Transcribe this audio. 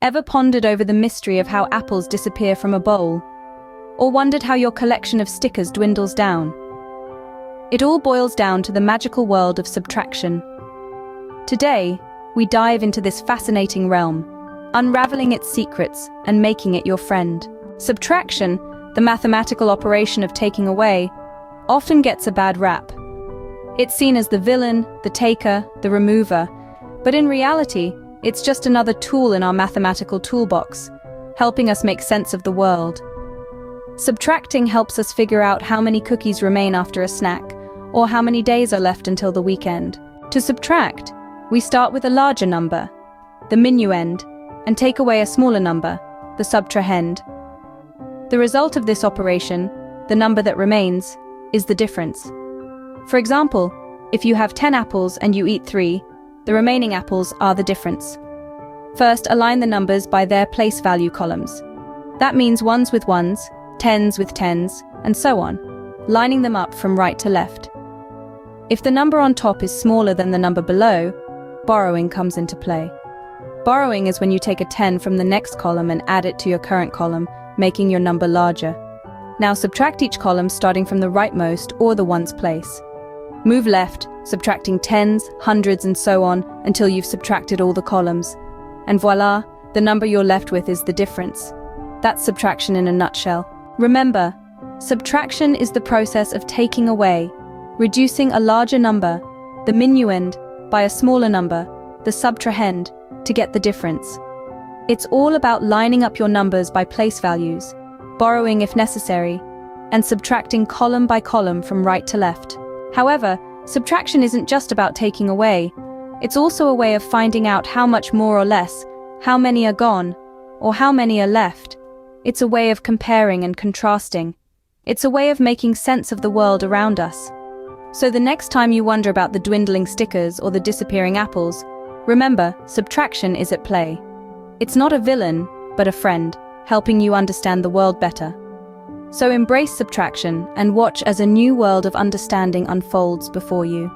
Ever pondered over the mystery of how apples disappear from a bowl? Or wondered how your collection of stickers dwindles down? It all boils down to the magical world of subtraction. Today, we dive into this fascinating realm, unraveling its secrets and making it your friend. Subtraction, the mathematical operation of taking away, often gets a bad rap. It's seen as the villain, the taker, the remover, but in reality, it's just another tool in our mathematical toolbox, helping us make sense of the world. Subtracting helps us figure out how many cookies remain after a snack, or how many days are left until the weekend. To subtract, we start with a larger number, the minuend, and take away a smaller number, the subtrahend. The result of this operation, the number that remains, is the difference. For example, if you have 10 apples and you eat 3, the remaining apples are the difference. First, align the numbers by their place value columns. That means ones with ones, tens with tens, and so on, lining them up from right to left. If the number on top is smaller than the number below, borrowing comes into play. Borrowing is when you take a 10 from the next column and add it to your current column, making your number larger. Now subtract each column starting from the rightmost or the ones place. Move left, subtracting tens, hundreds, and so on until you've subtracted all the columns. And voila, the number you're left with is the difference. That's subtraction in a nutshell. Remember, subtraction is the process of taking away, reducing a larger number, the minuend, by a smaller number, the subtrahend, to get the difference. It's all about lining up your numbers by place values, borrowing if necessary, and subtracting column by column from right to left. However, subtraction isn't just about taking away. It's also a way of finding out how much more or less, how many are gone, or how many are left. It's a way of comparing and contrasting. It's a way of making sense of the world around us. So the next time you wonder about the dwindling stickers or the disappearing apples, remember, subtraction is at play. It's not a villain, but a friend, helping you understand the world better. So embrace subtraction and watch as a new world of understanding unfolds before you.